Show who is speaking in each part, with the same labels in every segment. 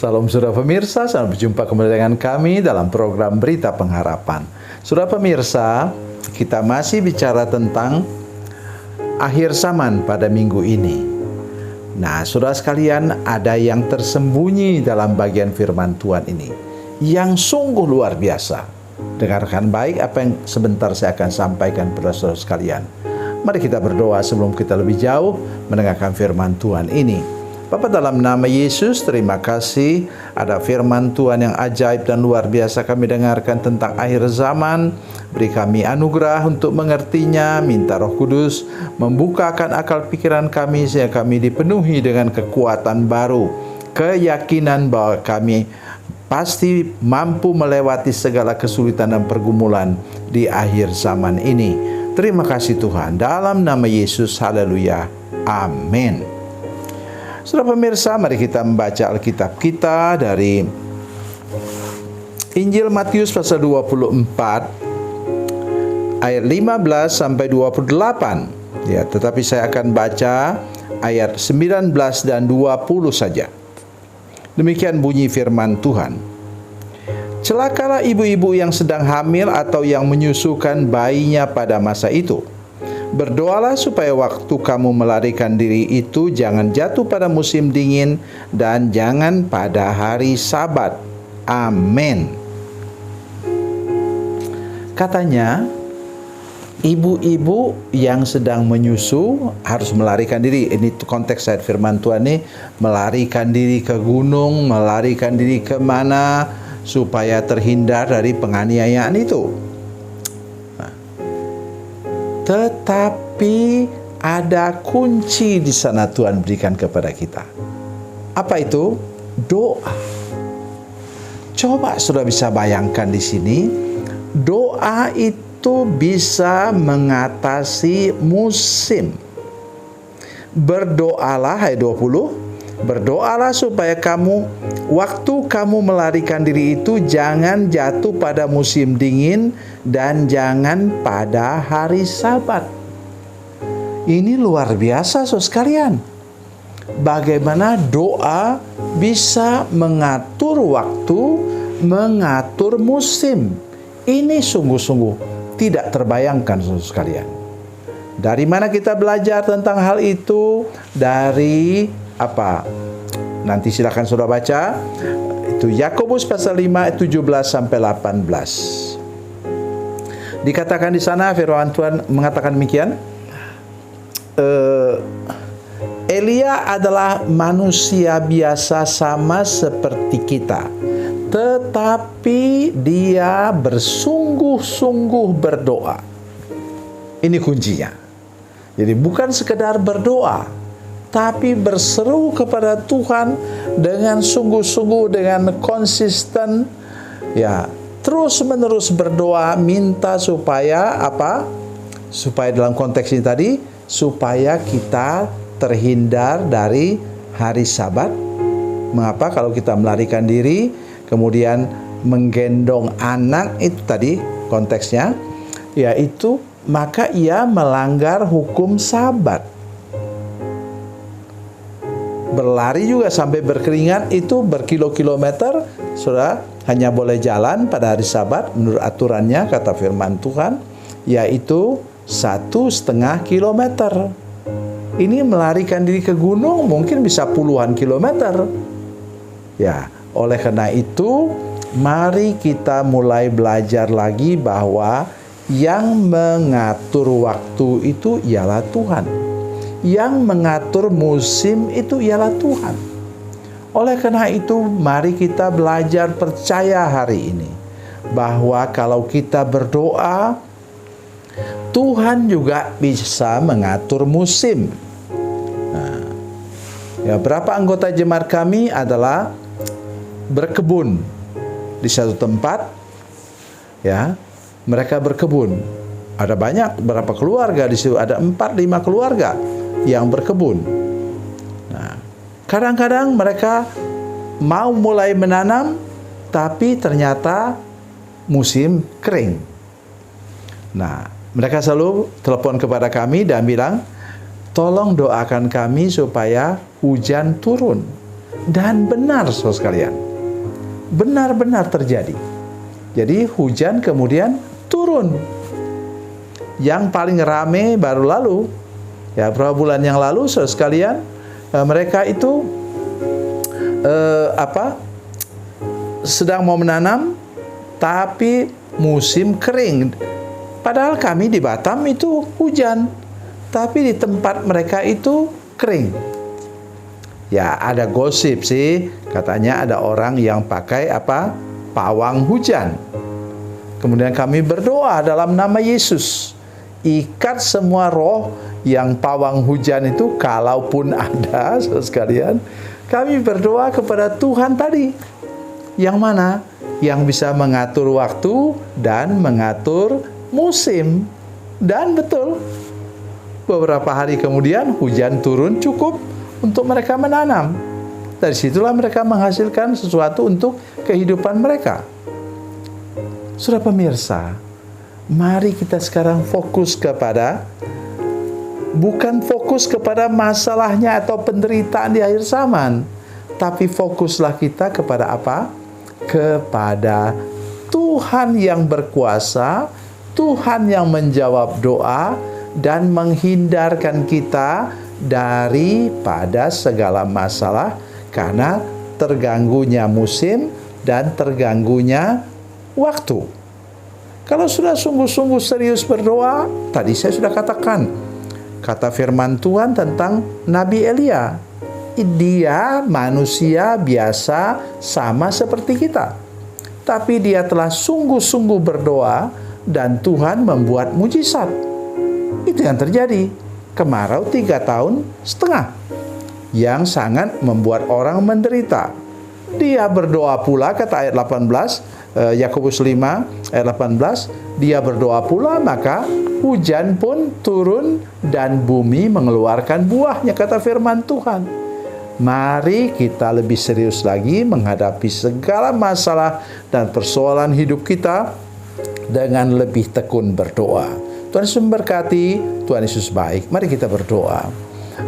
Speaker 1: Salam saudara pemirsa, selamat berjumpa kembali dengan kami dalam program Berita Pengharapan. Saudara pemirsa, kita masih bicara tentang akhir zaman pada minggu ini. Nah, saudara sekalian, ada yang tersembunyi dalam bagian firman Tuhan ini yang sungguh luar biasa. Dengarkan baik apa yang sebentar saya akan sampaikan kepada saudara sekalian. Mari kita berdoa sebelum kita lebih jauh mendengarkan firman Tuhan ini. Bapa, dalam nama Yesus, terima kasih ada firman Tuhan yang ajaib dan luar biasa kami dengarkan tentang akhir zaman. Beri kami anugerah untuk mengertinya. Minta Roh Kudus membukakan akal pikiran kami sehingga kami dipenuhi dengan kekuatan baru, keyakinan bahwa kami pasti mampu melewati segala kesulitan dan pergumulan di akhir zaman ini. Terima kasih Tuhan, dalam nama Yesus, haleluya, amin. Saudara pemirsa, mari kita membaca Alkitab kita dari Injil Matius pasal 24 ayat 15 sampai 28. Ya, tetapi saya akan baca ayat 19 dan 20 saja. Demikian bunyi firman Tuhan. Celakalah ibu-ibu yang sedang hamil atau yang menyusukan bayinya pada masa itu. Berdoalah supaya waktu kamu melarikan diri itu jangan jatuh pada musim dingin dan jangan pada hari Sabat. Amin. Katanya, ibu-ibu yang sedang menyusu harus melarikan diri. Ini konteks ayat firman Tuhan ini, melarikan diri ke gunung, melarikan diri ke mana supaya terhindar dari penganiayaan itu. Tetapi ada kunci di sana Tuhan berikan kepada kita. Apa itu? Doa. Coba sudah bisa bayangkan di sini, doa itu bisa mengatasi musim. Berdoalah, ayat 20. Berdoalah supaya waktu kamu melarikan diri itu jangan jatuh pada musim dingin dan jangan pada hari Sabat. Ini luar biasa, saudara sekalian. Bagaimana doa bisa mengatur waktu, mengatur musim. Ini sungguh-sungguh tidak terbayangkan, saudara sekalian. Dari mana kita belajar tentang hal itu? Dari apa? Nanti silakan saudara baca. Itu Yakobus pasal 5 ayat 17 sampai 18. Dikatakan di sana firman Tuhan mengatakan demikian. Elia adalah manusia biasa sama seperti kita, tetapi dia bersungguh-sungguh berdoa. Ini kuncinya. Jadi bukan sekedar berdoa, tapi berseru kepada Tuhan dengan sungguh-sungguh, dengan konsisten, ya, terus-menerus berdoa, minta supaya apa? Supaya dalam konteks ini tadi, supaya kita terhindar dari hari Sabat. Mengapa? Kalau kita melarikan diri, kemudian menggendong anak, itu tadi konteksnya, yaitu maka ia melanggar hukum Sabat. Berlari juga sampai berkeringat itu berkilo-kilometer, saudara, hanya boleh jalan pada hari Sabat menurut aturannya, kata firman Tuhan, yaitu 1,5 kilometer. Ini melarikan diri ke gunung mungkin bisa puluhan kilometer. Ya, oleh karena itu, mari kita mulai belajar lagi bahwa yang mengatur waktu itu ialah Tuhan. Yang mengatur musim itu ialah Tuhan. Oleh karena itu, mari kita belajar percaya hari ini bahwa kalau kita berdoa, Tuhan juga bisa mengatur musim. Nah, ya, berapa anggota jemaat kami adalah berkebun di satu tempat, ya, mereka berkebun. Ada banyak, berapa keluarga di situ, ada 4-5 keluarga yang berkebun. Nah, kadang-kadang mereka mau mulai menanam, tapi ternyata musim kering. Nah, mereka selalu telepon kepada kami dan bilang, tolong doakan kami supaya hujan turun. Dan benar, saudara sekalian. Benar-benar terjadi. Jadi hujan kemudian turun. Yang paling rame baru lalu, ya beberapa bulan yang lalu, saudara sekalian, mereka itu sedang mau menanam, tapi musim kering. Padahal kami di Batam itu hujan, tapi di tempat mereka itu kering. Ya, ada gosip sih, katanya ada orang yang pakai pawang hujan. Kemudian kami berdoa dalam nama Yesus, ikat semua roh yang pawang hujan itu, kalaupun ada, saudara sekalian. Kami berdoa kepada Tuhan tadi, yang mana yang bisa mengatur waktu dan mengatur musim. Dan betul, beberapa hari kemudian hujan turun cukup untuk mereka menanam. Dari situlah mereka menghasilkan sesuatu untuk kehidupan mereka. Saudara pemirsa, mari kita sekarang fokus kepada, bukan fokus kepada masalahnya atau penderitaan di akhir zaman, tapi fokuslah kita kepada apa? Kepada Tuhan yang berkuasa, Tuhan yang menjawab doa dan menghindarkan kita daripada segala masalah karena terganggunya musim dan terganggunya waktu. Kalau sudah sungguh-sungguh serius berdoa, tadi saya sudah katakan, kata firman Tuhan tentang Nabi Elia. Dia manusia biasa sama seperti kita. Tapi dia telah sungguh-sungguh berdoa dan Tuhan membuat mujizat. Itu yang terjadi. Kemarau 3,5 tahun yang sangat membuat orang menderita. Dia berdoa pula, kata ayat 18, Yakobus 5 ayat 18, dia berdoa pula maka hujan pun turun dan bumi mengeluarkan buahnya, kata firman Tuhan. Mari kita lebih serius lagi menghadapi segala masalah dan persoalan hidup kita dengan lebih tekun berdoa. Tuhan Yesus memberkati, Tuhan Yesus baik. Mari kita berdoa.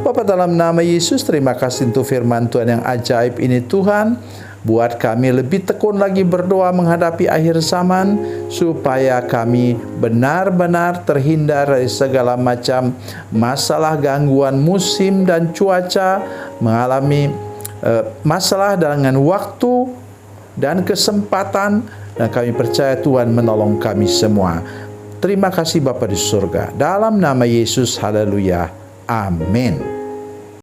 Speaker 1: Bapa, dalam nama Yesus, terima kasih untuk firman Tuhan yang ajaib ini Tuhan. Buat kami lebih tekun lagi berdoa menghadapi akhir zaman, supaya kami benar-benar terhindar dari segala macam masalah gangguan musim dan cuaca, mengalami masalah dengan waktu dan kesempatan, dan kami percaya Tuhan menolong kami semua. Terima kasih Bapa di surga. Dalam nama Yesus, haleluya. Amin.